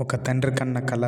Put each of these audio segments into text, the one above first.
ఒక తండ్రి కన్న కల.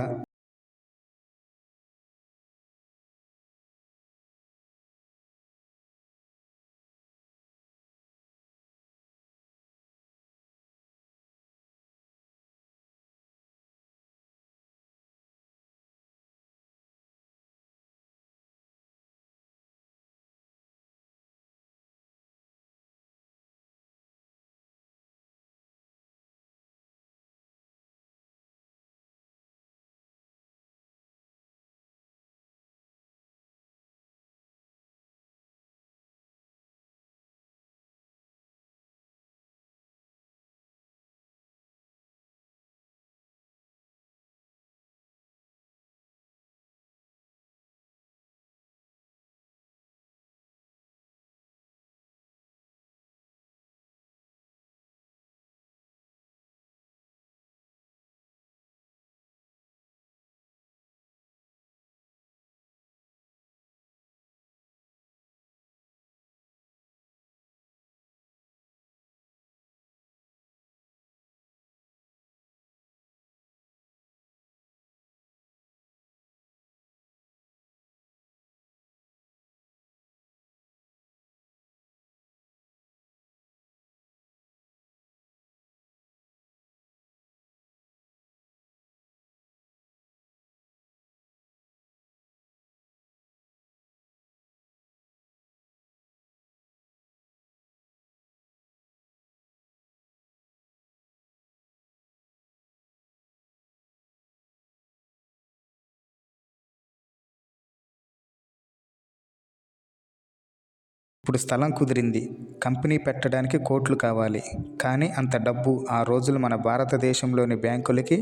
ఇప్పుడు స్థలం కుదిరింది. కంపెనీ పెట్టడానికి కోట్లు కావాలి. కానీ అంత డబ్బు ఆ రోజులు మన భారతదేశంలోని బ్యాంకులకి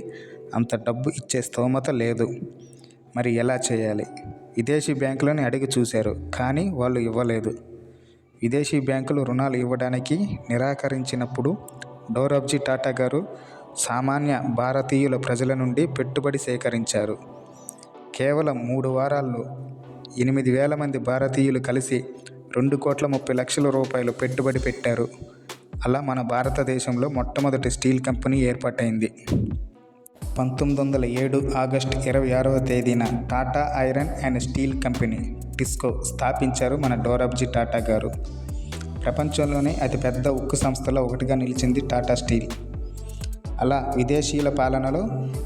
అంత డబ్బు ఇచ్చే స్తోమత లేదు. మరి ఎలా చేయాలి? విదేశీ బ్యాంకులని అడిగి చూశారు, కానీ వాళ్ళు ఇవ్వలేదు. విదేశీ బ్యాంకులు రుణాలు ఇవ్వడానికి నిరాకరించినప్పుడు డోరాబ్జీ టాటా గారు సామాన్య భారతీయుల ప్రజల నుండి పెట్టుబడి సేకరించారు. కేవలం 3 వారాల్లో 8,000 మంది భారతీయులు కలిసి 2,30,00,000 రూపాయలు పెట్టుబడి పెట్టారు. అలా మన భారతదేశంలో మొట్టమొదటి స్టీల్ కంపెనీ ఏర్పాటైంది. 1907 ఆగస్టు 26వ తేదీన Tata iron and steel company TISCO స్థాపించారు మన డోరాబ్జీ టాటా గారు. ప్రపంచంలోనే అతిపెద్ద ఉక్కు సంస్థలో ఒకటిగా నిలిచింది టాటా స్టీల్. అలా విదేశీయుల పాలనలో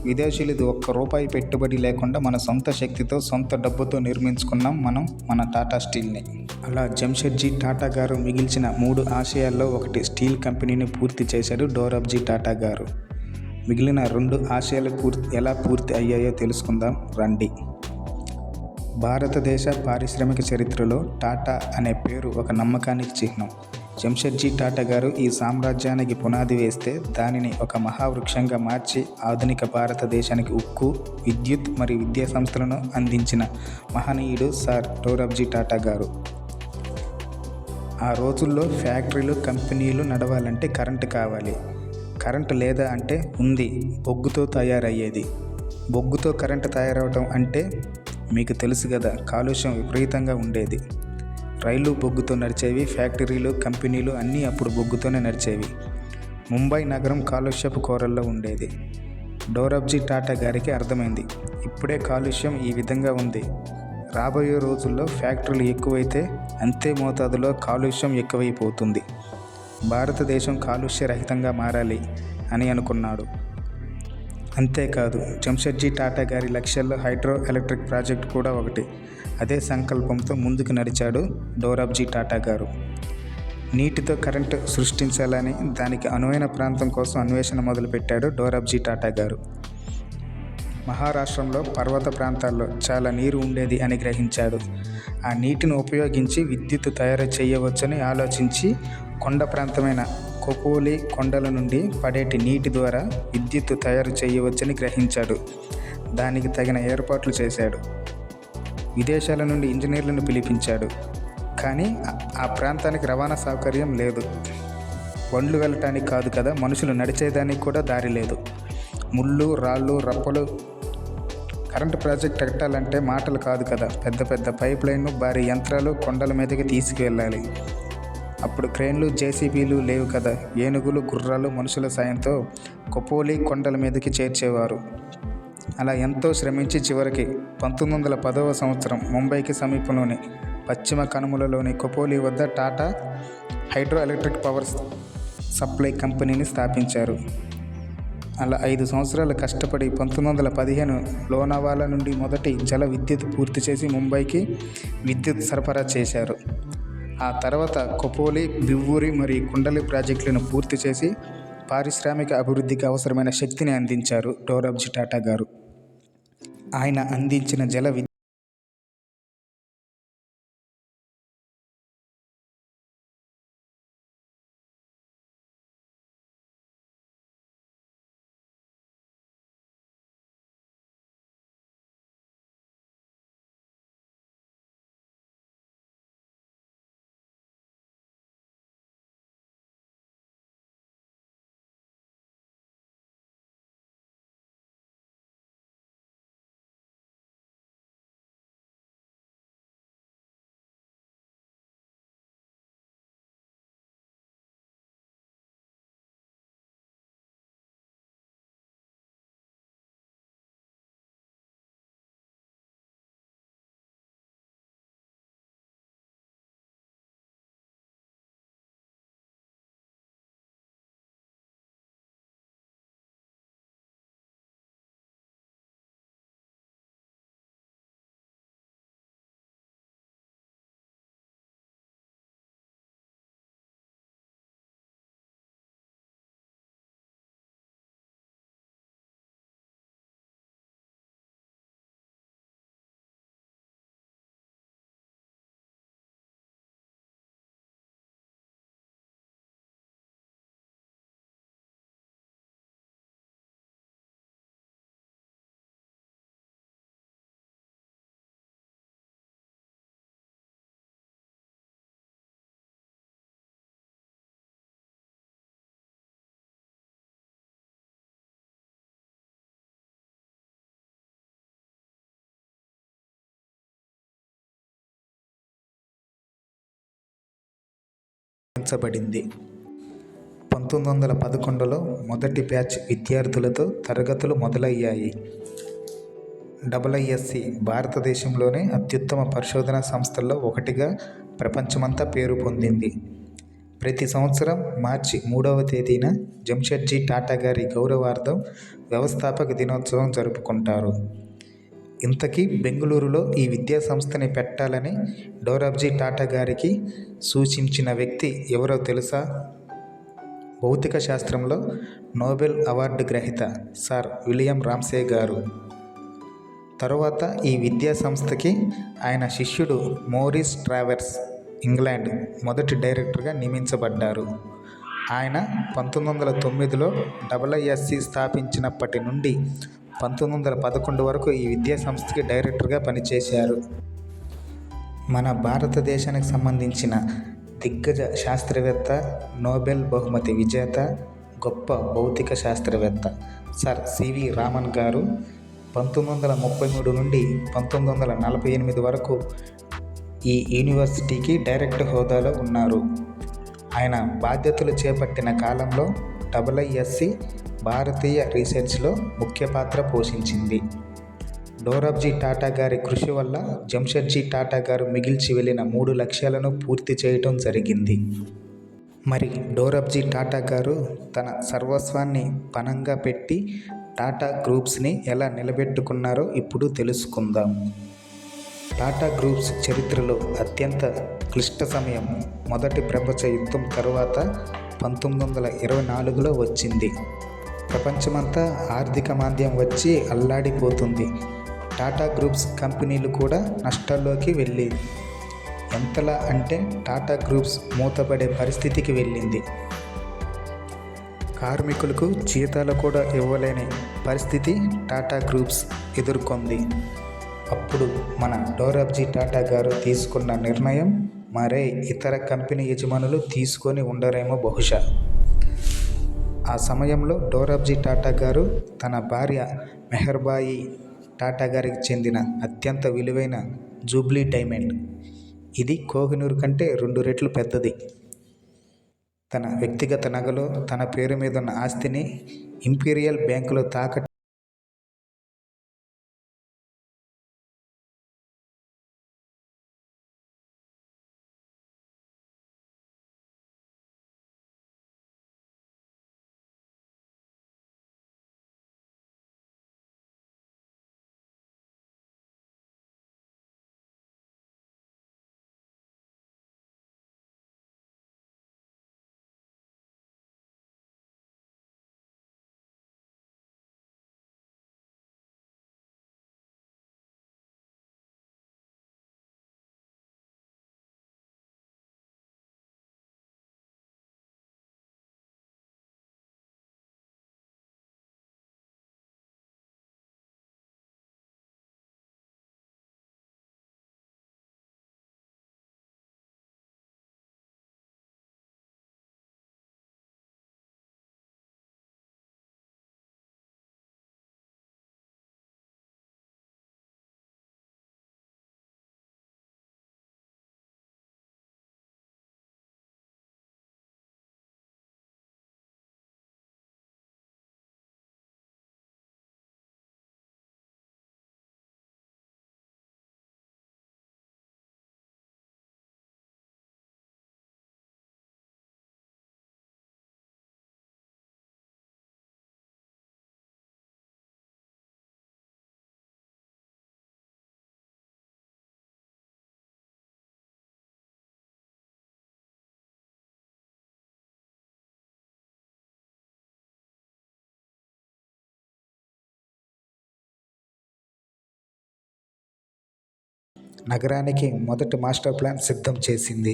విదేశీయులది ₹1 పెట్టుబడి లేకుండా మన సొంత శక్తితో, సొంత డబ్బుతో నిర్మించుకున్నాం మనం మన టాటా స్టీల్ని. అలా జంషెడ్జీ టాటా గారు మిగిల్చిన 3 ఆశయాల్లో ఒకటి స్టీల్ కంపెనీని పూర్తి చేశాడు డోరాబ్జీ టాటా గారు. మిగిలిన 2 ఆశయాలు ఎలా పూర్తి అయ్యాయో తెలుసుకుందాం రండి. భారతదేశ పారిశ్రామిక చరిత్రలో టాటా అనే పేరు ఒక నమ్మకానికి చిహ్నం. జంషెడ్జీ టాటా గారు ఈ సామ్రాజ్యానికి పునాది వేస్తే దానిని ఒక మహావృక్షంగా మార్చి ఆధునిక భారతదేశానికి ఉక్కు, విద్యుత్ మరియు విద్యా సంస్థలను అందించిన మహనీయుడు సార్ డోరాబ్జీ టాటా గారు. ఆ రోజుల్లో ఫ్యాక్టరీలు, కంపెనీలు నడవాలంటే కరెంటు కావాలి. కరెంటు లేదా అంటే ఉంది, బొగ్గుతో తయారయ్యేది. బొగ్గుతో కరెంటు తయారవటం అంటే మీకు తెలుసు కదా, కాలుష్యం విపరీతంగా ఉండేది. రైలు బొగ్గుతో నడిచేవి, ఫ్యాక్టరీలు, కంపెనీలు అన్నీ అప్పుడు బొగ్గుతోనే నడిచేవి. ముంబై నగరం కాలుష్యపు కోరల్లో ఉండేది. డోరాబ్జీ టాటా గారికి అర్థమైంది, ఇప్పుడే కాలుష్యం ఈ విధంగా ఉంది, రాబోయే రోజుల్లో ఫ్యాక్టరీలు ఎక్కువైతే అంతే మోతాదులో కాలుష్యం ఎక్కువైపోతుంది. భారతదేశం కాలుష్య రహితంగా మారాలి అని అనుకున్నాడు. అంతేకాదు, జంషెడ్జీ టాటా గారి లక్ష్యాల్లో హైడ్రో ఎలక్ట్రిక్ ప్రాజెక్టు కూడా ఒకటి. అదే సంకల్పంతో ముందుకు నడిచాడు డోరాబ్జీ టాటా గారు. నీటితో కరెంటు సృష్టించాలని దానికి అనువైన ప్రాంతం కోసం అన్వేషణ మొదలుపెట్టాడు డోరాబ్జీ టాటా గారు. మహారాష్ట్రంలో పర్వత ప్రాంతాల్లో చాలా నీరు ఉండేది అని గ్రహించాడు. ఆ నీటిని ఉపయోగించి విద్యుత్ తయారు చేయవచ్చని ఆలోచించి కొండ ప్రాంతమైన కోపోలి కొండల నుండి పడేటి నీటి ద్వారా విద్యుత్ తయారు చేయవచ్చని గ్రహించాడు. దానికి తగిన ఏర్పాట్లు చేశాడు. విదేశాల నుండి ఇంజనీర్లను పిలిపించాడు. కానీ ఆ ప్రాంతానికి రవాణా సౌకర్యం లేదు. బండ్లు వెళ్ళటానికి కాదు కదా, మనుషులు నడిచేదానికి కూడా దారి లేదు. ముళ్ళు, రాళ్ళు, రప్పలు. కరెంటు ప్రాజెక్ట్ కట్టాలంటే మాటలు కాదు కదా, పెద్ద పెద్ద పైప్ లైన్లు, భారీ యంత్రాలు కొండల మీదకి తీసుకువెళ్ళాలి. అప్పుడు క్రేన్లు, జేసీబీలు లేవు కదా. ఏనుగులు, గుర్రాలు, మనుషుల సాయంతో కొపోలి కొండల మీదకి చేర్చేవారు. అలా ఎంతో శ్రమించి చివరికి 1910వ సంవత్సరం ముంబైకి సమీపంలోని పశ్చిమ కనుమలలోని కొపోలి వద్ద Tata hydro electric power supply కంపెనీని స్థాపించారు. అలా 5 సంవత్సరాలు కష్టపడి 1915 లోనావాలా నుండి మొదటి జల విద్యుత్ పూర్తి చేసి ముంబైకి విద్యుత్ సరఫరా చేశారు. ఆ తర్వాత కొపోలి, బివ్వూరి మరియు కుండలి ప్రాజెక్టులను పూర్తి చేసి పారిశ్రామిక అభివృద్ధికి అవసరమైన శక్తిని అందించారు డోరాబ్జీ టాటా గారు. ఆయన అందించిన జల పెంచబడింది. 1911లో మొదటి బ్యాచ్ విద్యార్థులతో తరగతులు మొదలయ్యాయి. IISc భారతదేశంలోనే అత్యుత్తమ పరిశోధనా సంస్థల్లో ఒకటిగా ప్రపంచమంతా పేరు పొందింది. ప్రతి సంవత్సరం మార్చి 3వ తేదీన జంషెడ్జీ టాటా గారి గౌరవార్థం వ్యవస్థాపక దినోత్సవం జరుపుకుంటారు. ఇంతకీ బెంగళూరులో ఈ విద్యా సంస్థని పెట్టాలని డోరాబ్జీ టాటా గారికి సూచించిన వ్యక్తి ఎవరో తెలుసా? భౌతిక శాస్త్రంలో నోబెల్ అవార్డు గ్రహీత సర్ విలియం రామ్సే గారు. తరువాత ఈ విద్యా సంస్థకి ఆయన శిష్యుడు మోరిస్ ట్రావెర్స్ ఇంగ్లాండ్ మొదటి డైరెక్టర్గా నియమించబడ్డారు. ఆయన 1909లో IISc స్థాపించినప్పటి నుండి 1911 వరకు ఈ విద్యా సంస్థకి డైరెక్టర్గా పనిచేశారు. మన భారతదేశానికి సంబంధించిన దిగ్గజ శాస్త్రవేత్త, నోబెల్ బహుమతి విజేత, గొప్ప భౌతిక శాస్త్రవేత్త సర్ సివి రామన్ గారు 1933 నుండి 1948 వరకు ఈ యూనివర్సిటీకి డైరెక్టర్ హోదాలో ఉన్నారు. ఆయన బాధ్యతలు చేపట్టిన కాలంలో IISc భారతీయ రీసెర్చ్లో ముఖ్య పాత్ర పోషించింది. డోరాబ్జీ టాటా గారి కృషి వల్ల జంషెడ్జీ టాటా గారు మిగిల్చి వెళ్ళిన 3 లక్ష్యాలను పూర్తి చేయటం జరిగింది. మరి డోరాబ్జీ టాటా గారు తన సర్వస్వాన్ని పణంగా పెట్టి టాటా గ్రూప్స్ని ఎలా నిలబెట్టుకున్నారో ఇప్పుడు తెలుసుకుందాం. టాటా గ్రూప్స్ చరిత్రలో అత్యంత క్లిష్ట సమయం మొదటి ప్రపంచ యుద్ధం తరువాత 1924లో వచ్చింది. ప్రపంచమంతా ఆర్థిక మాంద్యం వచ్చి అల్లాడిపోతుంది. టాటా గ్రూప్స్ కంపెనీలు కూడా నష్టాల్లోకి వెళ్ళేది. ఎంతలా అంటే టాటా గ్రూప్స్ మూతపడే పరిస్థితికి వెళ్ళింది. కార్మికులకు జీతాలు కూడా ఇవ్వలేని పరిస్థితి టాటా గ్రూప్స్ ఎదుర్కొంది. అప్పుడు మన డోరాబ్జీ టాటా గారు తీసుకున్న నిర్ణయం మరే ఇతర కంపెనీ యజమానులు తీసుకొని ఉండరేమో బహుశా. ఆ సమయంలో డోరాబ్జీ టాటా గారు తన భార్య మెహర్బాయి టాటా గారికి చెందిన అత్యంత విలువైన జూబ్లీ డైమండ్, ఇది కోహినూర్ కంటే 2 రెట్లు పెద్దది, తన వ్యక్తిగత నగలు, తన పేరు మీద ఉన్న ఆస్తిని ఇంపీరియల్ బ్యాంకులో తాకట్టు నగరానికి మొదటి మాస్టర్ ప్లాన్ సిద్ధం చేసింది.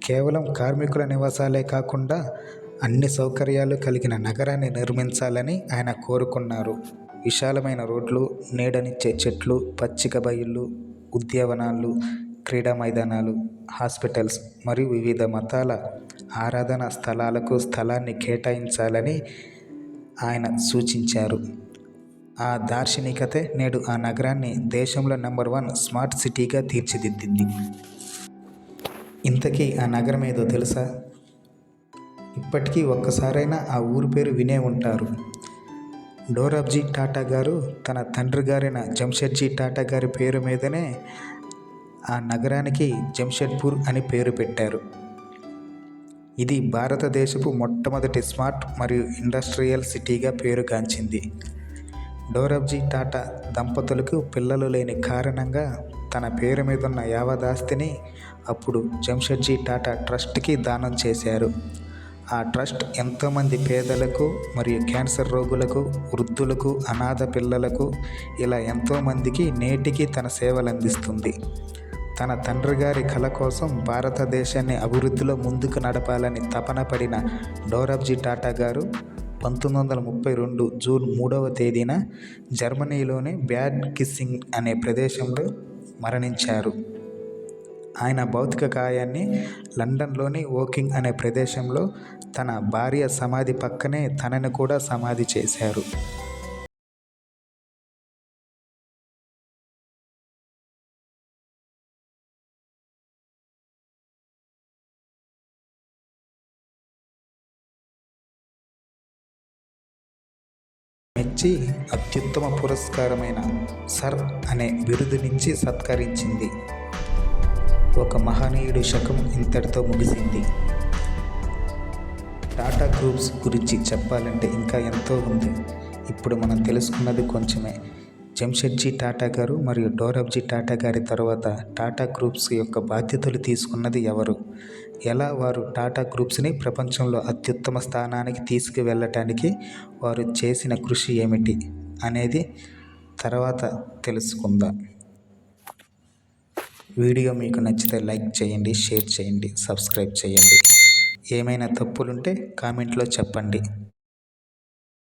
కేవలం కార్మికుల నివాసాలే కాకుండా అన్ని సౌకర్యాలు కలిగిన నగరాన్ని నిర్మించాలని ఆయన కోరుకున్నారు. విశాలమైన రోడ్లు, నీడనిచ్చే చెట్లు, పచ్చిక బయళ్ళు, ఉద్యానవనాలు, క్రీడా మైదానాలు, హాస్పిటల్స్ మరియు వివిధ మతాల ఆరాధనా స్థలాలకు స్థలాన్ని కేటాయించాలని ఆయన సూచించారు. ఆ దార్శనికతే నేడు ఆ నగరాన్ని దేశంలో నెంబర్ 1 స్మార్ట్ సిటీగా తీర్చిదిద్దింది. ఇంతకీ ఆ నగరం ఏదో తెలుసా? ఇప్పటికీ ఒక్కసారైనా ఆ ఊరి పేరు వినే ఉంటారు. డోరాబ్జీ టాటా గారు తన తండ్రి గారైన జంషెడ్జీ టాటా గారి పేరు మీదనే ఆ నగరానికి జంషెడ్పూర్ అని పేరు పెట్టారు. ఇది భారతదేశపు మొట్టమొదటి స్మార్ట్ మరియు ఇండస్ట్రియల్ సిటీగా పేరుగాంచింది. డోరాబ్జీ టాటా దంపతులకు పిల్లలు లేని కారణంగా తన పేరు మీదున్న యావదాస్తిని అప్పుడు జంషెడ్జీ టాటా ట్రస్ట్కి దానం చేశారు. ఆ ట్రస్ట్ ఎంతోమంది పేదలకు మరియు క్యాన్సర్ రోగులకు, వృద్ధులకు, అనాథ పిల్లలకు ఇలా ఎంతోమందికి నేటికి తన సేవలు అందిస్తుంది. తన తండ్రి గారి కల కోసం భారతదేశాన్ని అభివృద్ధిలో ముందుకు నడపాలని తపన పడిన డోరాబ్జీ టాటా గారు 1932 జూన్ 3వ తేదీన జర్మనీలోని బ్యాడ్ కిస్సింగ్ అనే ప్రదేశంలో మరణించారు. ఆయన భౌతిక కాయాన్ని లండన్లోని వోకింగ్ అనే ప్రదేశంలో తన భార్య సమాధి పక్కనే తనని కూడా సమాధి చేశారు. మెచ్చి అత్యుత్తమ పురస్కారమైన సర్ అనే బిరుదునిచ్చి సత్కరించింది. ఒక మహనీయుడి శకం ఇంతటితో ముగిసింది. టాటా గ్రూప్స్ గురించి చెప్పాలంటే ఇంకా ఎంతో ఉంది. ఇప్పుడు మనం తెలుసుకున్నది కొంచెమే. జంషెడ్జీ టాటా గారు మరియు డోరాబ్జీ టాటా గారి తర్వాత టాటా గ్రూప్స్ యొక్క బాధ్యతలు తీసుకున్నది ఎవరు? ఎలా వారు టాటా గ్రూప్స్ని ప్రపంచంలో అత్యుత్తమ స్థానానికి తీసుకువెళ్ళటానికి వారు చేసిన కృషి ఏమిటి అనేది తర్వాత తెలుసుకుందాం. వీడియో మీకు నచ్చితే లైక్ చేయండి, షేర్ చేయండి, సబ్స్క్రైబ్ చేయండి. ఏమైనా తప్పులుంటే కామెంట్లో చెప్పండి.